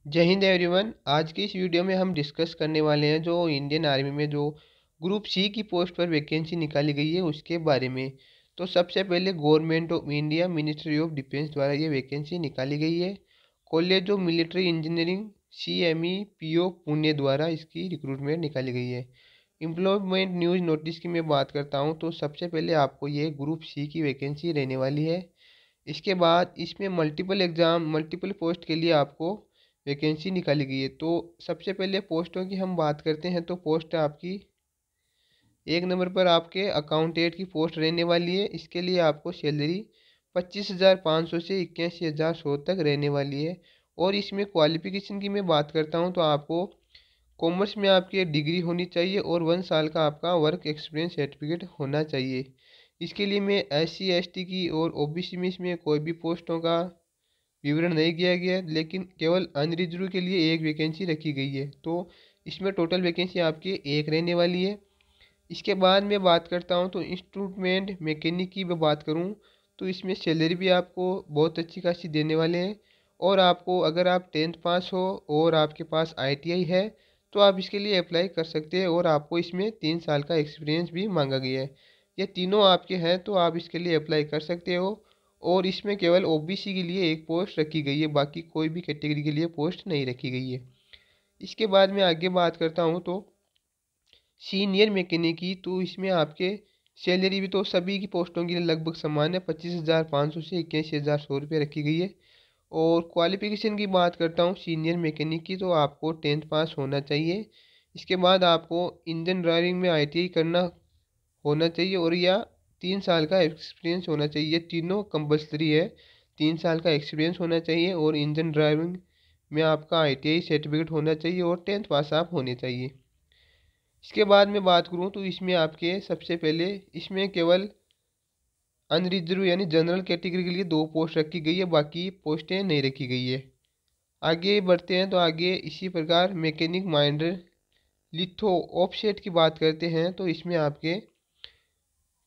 जय हिंद एवरीवन। आज की इस वीडियो में हम डिस्कस करने वाले हैं जो इंडियन आर्मी में जो ग्रुप सी की पोस्ट पर वैकेंसी निकाली गई है उसके बारे में। तो सबसे पहले government of India ministry of defence द्वारा ये वैकेंसी निकाली गई है। College of military engineering CME PO Pune द्वारा इसकी रिक्रूटमेंट निकाली गई है। एम्प्लॉयमेंट न्यूज़ नोटिस की मैं बात करता हूँ तो सबसे पहले आपको ये ग्रुप सी की वैकेंसी रहने वाली है। इसके बाद इसमें मल्टीपल पोस्ट के लिए आपको वैकेंसी निकाली गई है। तो सबसे पहले पोस्टों की हम बात करते हैं तो पोस्ट आपकी एक नंबर पर आपके अकाउंटेंट की पोस्ट रहने वाली है। इसके लिए आपको सैलरी 25,500 से 81,100 तक रहने वाली है। और इसमें क्वालिफिकेशन की मैं बात करता हूँ तो आपको कॉमर्स में आपकी डिग्री होनी चाहिए और 1 साल का आपका वर्क एक्सपीरियंस सर्टिफिकेट होना चाहिए। इसके लिए मैं SC ST की और OBC में इसमें कोई भी पोस्टों का विवरण नहीं किया गया है, लेकिन केवल अनरिजर्व के लिए एक वैकेंसी रखी गई है। तो इसमें टोटल वैकेंसी आपकी एक रहने वाली है। इसके बाद मैं बात करता हूँ तो इंस्ट्रूमेंट मैकेनिक की मैं बात करूँ तो इसमें सैलरी भी आपको बहुत अच्छी खासी देने वाले हैं। और आपको अगर आप 10th पास हो और आपके पास ITI है तो आप इसके लिए अप्लाई कर सकते हैं। और आपको इसमें 3 साल का एक्सपीरियंस भी मांगा गया है। ये तीनों आपके हैं तो आप इसके लिए अप्लाई कर सकते हो। और इसमें केवल OBC के लिए एक पोस्ट रखी गई है, बाकी कोई भी कैटेगरी के लिए पोस्ट नहीं रखी गई है। इसके बाद मैं आगे बात करता हूँ तो सीनियर मैकेनिक की। तो इसमें आपके सैलरी भी तो सभी की पोस्टों के लिए लगभग समान है, 25,500 से 81,100 रुपये रखी गई है। और क्वालिफिकेशन की बात करता हूँ सीनियर मैकेनिक की तो आपको 10th पास होना चाहिए। इसके बाद आपको इंजन ड्राइविंग में ITI करना होना चाहिए और या 3 साल का एक्सपीरियंस होना चाहिए। ये तीनों कंपलसरी है। 3 साल का एक्सपीरियंस होना चाहिए और इंजन ड्राइविंग में आपका ITI सर्टिफिकेट होना चाहिए और 10th पास आप होने चाहिए। इसके बाद मैं बात करूँ तो इसमें आपके सबसे पहले इसमें केवल अनरिजर्व यानी जनरल कैटेगरी के लिए 2 पोस्ट रखी गई है, बाकी पोस्टें नहीं रखी गई है। आगे बढ़ते हैं तो आगे इसी प्रकार मैकेनिक माइंडर लिथो ऑफसेट की बात करते हैं तो इसमें आपके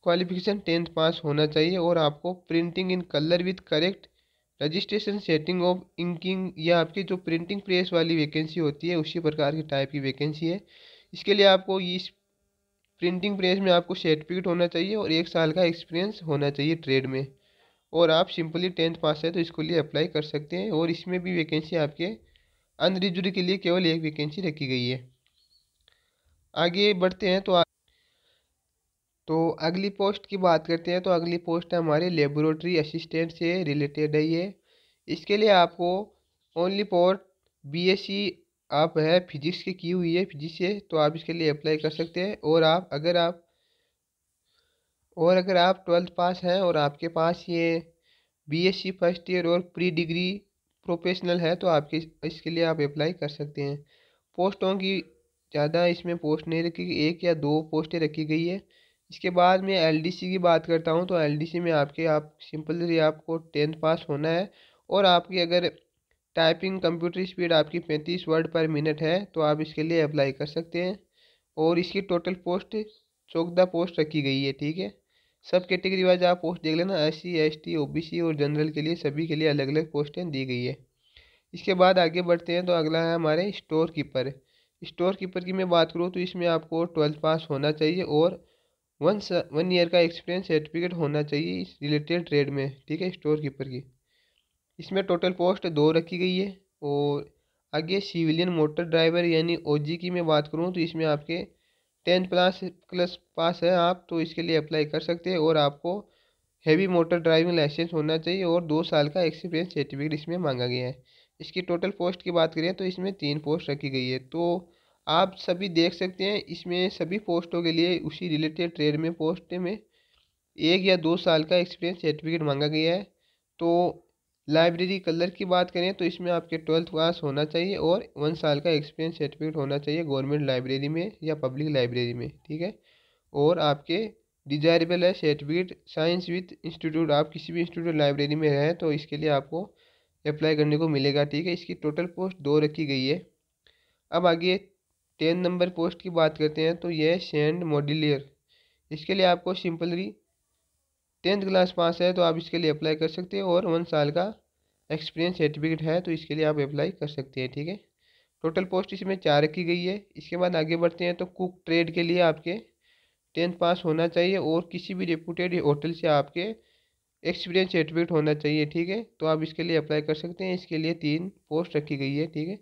क्वालिफिकेशन 10th पास होना चाहिए और आपको printing in colour with correct registration setting of inking, या आपकी जो प्रिंटिंग प्रेस वाली वैकेंसी होती है उसी प्रकार की टाइप की वैकेंसी है। इसके लिए आपको इस प्रिंटिंग प्रेस में आपको सर्टिफिकेट होना चाहिए और 1 साल का एक्सपीरियंस होना चाहिए ट्रेड में। और आप सिंपली 10th पास है तो इसके लिए अप्लाई कर सकते हैं। और इसमें भी वैकेंसी आपके अनरिजर्व के लिए केवल एक वैकेंसी रखी गई है। आगे बढ़ते हैं तो अगली पोस्ट की बात करते हैं तो अगली पोस्ट है हमारे लेबोरेटरी असिस्टेंट से रिलेटेड है ये। इसके लिए आपको ओनली फॉर BSc आप है फिजिक्स की हुई है फिजिक्स से तो आप इसके लिए अप्लाई कर सकते हैं। और अगर आप 12th पास हैं और आपके पास ये BSc फर्स्ट ईयर और प्री डिग्री प्रोफेशनल है तो आपके इसके लिए आप अप्लाई कर सकते हैं। पोस्टों की ज़्यादा इसमें पोस्ट नहीं रखी गई, 1 या 2 पोस्टें रखी गई है। इसके बाद मैं LDC की बात करता हूँ तो LDC में आप सिंपली आपको 10th पास होना है। और आपकी अगर टाइपिंग कंप्यूटर स्पीड आपकी 35 वर्ड पर मिनट है तो आप इसके लिए अप्लाई कर सकते हैं। और इसकी टोटल पोस्ट 14 पोस्ट रखी गई है, ठीक है। सब कैटेगरी वाइज आप पोस्ट देख लेना, SC ST OBC और जनरल के लिए सभी के लिए अलग अलग पोस्टें दी गई है। इसके बाद आगे बढ़ते हैं तो अगला है हमारे स्टोर कीपर। स्टोर कीपर की मैं बात करूँ तो इसमें आपको 12th पास होना चाहिए और 1 ईयर का एक्सपीरियंस सर्टिफिकेट होना चाहिए इस रिलेटेड ट्रेड में, ठीक है, स्टोर कीपर की। इसमें टोटल पोस्ट 2 रखी गई है। और आगे सिविलियन मोटर ड्राइवर यानी OG की मैं बात करूँ तो इसमें आपके 10th प्लस पास है आप तो इसके लिए अप्लाई कर सकते हैं। और आपको हैवी मोटर ड्राइविंग लाइसेंस होना चाहिए और 2 साल का एक्सपीरियंस सर्टिफिकेट इसमें मांगा गया है। इसकी टोटल पोस्ट की बात करें तो इसमें 3 पोस्ट रखी गई है। तो आप सभी देख सकते हैं इसमें सभी पोस्टों के लिए उसी रिलेटेड ट्रेड में पोस्ट में 1 या 2 साल का एक्सपीरियंस सर्टिफिकेट मांगा गया है। तो लाइब्रेरी कलर की बात करें तो इसमें आपके 12th पास होना चाहिए और 1 साल का एक्सपीरियंस सर्टिफिकेट होना चाहिए गवर्नमेंट लाइब्रेरी में या पब्लिक लाइब्रेरी में, ठीक है। और आपके डिजायरेबल है सर्टिफिकेट साइंस विद इंस्टीट्यूट, आप किसी भी इंस्टीट्यूट लाइब्रेरी में हैं तो इसके लिए आपको अप्लाई करने को मिलेगा, ठीक है। इसकी टोटल पोस्ट 2 रखी गई है। अब आगे 10 नंबर पोस्ट की बात करते हैं तो यह सैंड मॉड्यूलर। इसके लिए आपको सिंपली 10th क्लास पास है तो आप इसके लिए अप्लाई कर सकते हो और 1 साल का एक्सपीरियंस सर्टिफिकेट है तो इसके लिए आप अप्लाई कर सकते हैं। ठीक है, टोटल पोस्ट इसमें 4 रखी गई है। इसके बाद आगे बढ़ते हैं तो कुक ट्रेड के लिए आपके 10th पास होना चाहिए और किसी भी रेपुटेड होटल से आपके एक्सपीरियंस सर्टिफिकेट होना चाहिए। ठीक है, तो आप इसके लिए अप्लाई कर सकते हैं। इसके लिए 3 पोस्ट रखी गई है। ठीक है,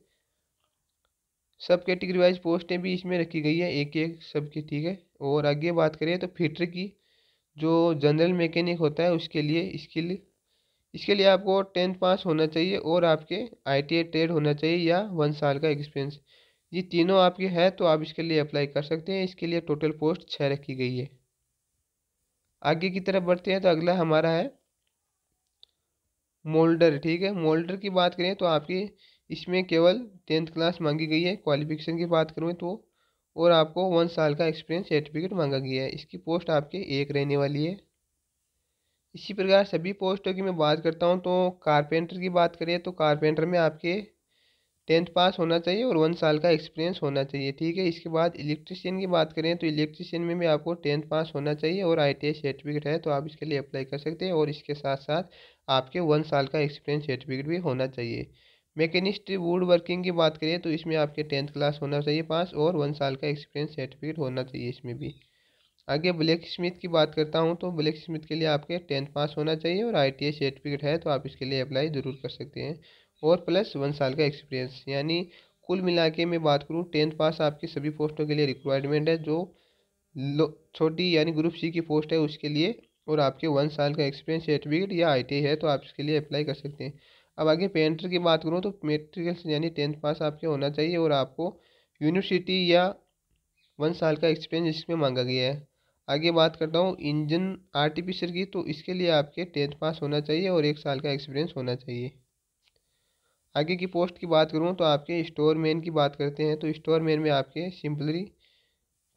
सब कैटेगरी वाइज पोस्टें भी इसमें रखी गई है, एक एक सबकी। ठीक है, और आगे बात करें तो फिटर की जो जनरल मैकेनिक होता है उसके लिए इसके लिए आपको 10th पास होना चाहिए और आपके ITI ट्रेड होना चाहिए या 1 साल का एक्सपीरियंस। ये तीनों आपके हैं तो आप इसके लिए अप्लाई कर सकते हैं। इसके लिए टोटल पोस्ट 6 रखी गई है। आगे की तरफ बढ़ते हैं तो अगला हमारा है मोल्डर। ठीक है, मोल्डर की बात करें तो आपकी इसमें केवल 10th क्लास मांगी गई है। क्वालिफिकेशन की बात करूँ तो और आपको 1 साल का एक्सपीरियंस सर्टिफिकेट मांगा गया है। इसकी पोस्ट आपके एक रहने वाली है। इसी प्रकार सभी पोस्टों की मैं बात करता हूँ तो कारपेंटर की बात करें तो कारपेंटर में आपके 10th पास होना चाहिए और 1 साल का एक्सपीरियंस होना चाहिए। ठीक है, इसके बाद इलेक्ट्रिशियन की बात करें तो इलेक्ट्रिशियन में भी आपको 10th पास होना चाहिए और ITI सर्टिफिकेट है तो आप इसके लिए अप्लाई कर सकते हैं और इसके साथ साथ आपके 1 साल का एक्सपीरियंस सर्टिफिकेट भी होना चाहिए। मैकेनिस्ट वुड वर्किंग की बात करें तो इसमें आपके 10th क्लास होना चाहिए पास और 1 साल का एक्सपीरियंस सर्टिफिकेट होना चाहिए इसमें भी। आगे ब्लैक स्मिथ की बात करता हूँ तो ब्लैक स्मिथ के लिए आपके 10th पास होना चाहिए और ITI सर्टिफिकेट है तो आप इसके लिए अप्लाई ज़रूर कर सकते हैं और प्लस 1 साल का एक्सपीरियंस। यानी कुल मिला के मैं बात करूँ 10th पास आपकी सभी पोस्टों के लिए रिक्वायरमेंट है। जो छोटी यानी ग्रुप सी की पोस्ट है उसके लिए और आपके 1 साल का एक्सपीरियंस सर्टिफिकेट या ITI है तो आप इसके लिए अप्लाई कर सकते हैं। अब आगे पेंटर की बात करूँ तो मेट्रिकल्स यानी 10th पास आपके होना चाहिए और आपको यूनिवर्सिटी या 1 साल का एक्सपीरियंस इसमें मांगा गया है। आगे बात करता हूँ इंजन आर्टिफिशियल की तो इसके लिए आपके 10th पास होना चाहिए और 1 साल का एक्सपीरियंस होना चाहिए। आगे की पोस्ट की बात करूँ तो आपके स्टोर मैन की बात करते हैं तो स्टोर मैन में आपके सिंपली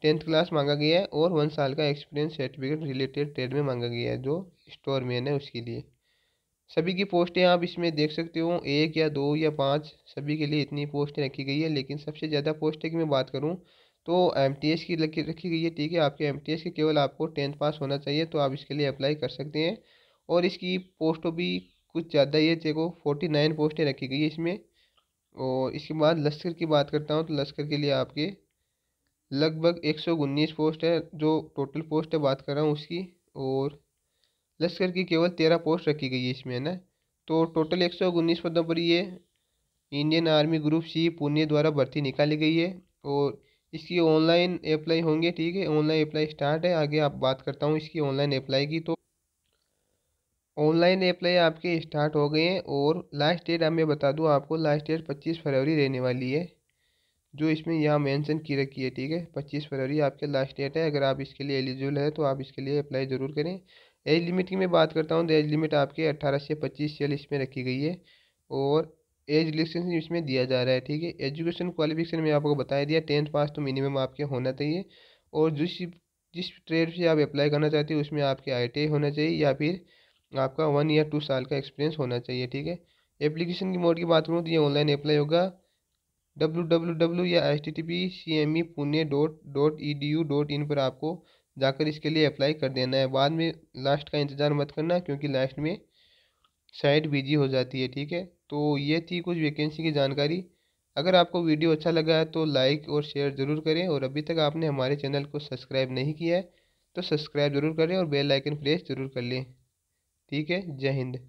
10th क्लास मांगा गया है और 1 साल का एक्सपीरियंस सर्टिफिकेट रिलेटेड ट्रेड में मांगा गया है। जो स्टोर मैन है उसके लिए सभी की पोस्टें आप इसमें देख सकते हो, 1 या 2 या 5 सभी के लिए इतनी पोस्टें रखी गई है। लेकिन सबसे ज़्यादा पोस्टें की मैं बात करूँ तो MTS की रखी गई है। ठीक है, आपके MTS के केवल आपको 10th पास होना चाहिए तो आप इसके लिए अप्लाई कर सकते हैं और इसकी पोस्टों भी कुछ ज़्यादा ही है। देखो 49 पोस्टें रखी गई है इसमें। और इसके बाद लश्कर की बात करता हूँ तो लश्कर के लिए आपके लगभग 119 पोस्ट है। जो टोटल पोस्ट है बात कर रहा हूँ उसकी, और लश्कर की केवल 13 पोस्ट रखी गई है इसमें, है ना। तो टोटल 119 पदों पर ये Indian army group C Pune द्वारा भर्ती निकाली गई है और इसकी ऑनलाइन अप्लाई होंगे। ठीक है, ऑनलाइन अप्लाई स्टार्ट है। आगे आप बात करता हूँ इसकी ऑनलाइन अप्लाई की तो ऑनलाइन अप्लाई आपके स्टार्ट हो गए हैं और लास्ट डेट अब मैं बता दूँ आपको, लास्ट डेट 25 फरवरी रहने वाली है जो इसमें यहाँ मेंशन की रखी है। ठीक है, 25 फरवरी आपके लास्ट डेट है। अगर आप इसके लिए एलिजिबल है तो आप इसके लिए अप्लाई ज़रूर करें। एज लिमिट की मैं बात करता हूँ तो एज लिमिट आपके 18 से 25 साल इसमें रखी गई है और एज रिलैक्सेशन इसमें दिया जा रहा है। ठीक है, एजुकेशन क्वालिफिकेशन में आपको बताया दिया 10th पास तो मिनिमम आपके होना चाहिए और जिस जिस ट्रेड से आप अप्लाई करना चाहते हो उसमें आपके ITI होना चाहिए या फिर आपका 1 या 2 साल का एक्सपीरियंस होना चाहिए। ठीक है, एप्लीकेशन की मोड की बात करूँ तो ये ऑनलाइन अप्लाई होगा। www या http://cme.pune.edu.in पर आपको जाकर इसके लिए अप्लाई कर देना है। बाद में लास्ट का इंतज़ार मत करना क्योंकि लास्ट में साइट बिजी हो जाती है। ठीक है, तो ये थी कुछ वैकेंसी की जानकारी। अगर आपको वीडियो अच्छा लगा है तो लाइक और शेयर ज़रूर करें और अभी तक आपने हमारे चैनल को सब्सक्राइब नहीं किया है तो सब्सक्राइब ज़रूर करें और बेल आइकन प्रेस ज़रूर कर लें। ठीक है, जय हिंद।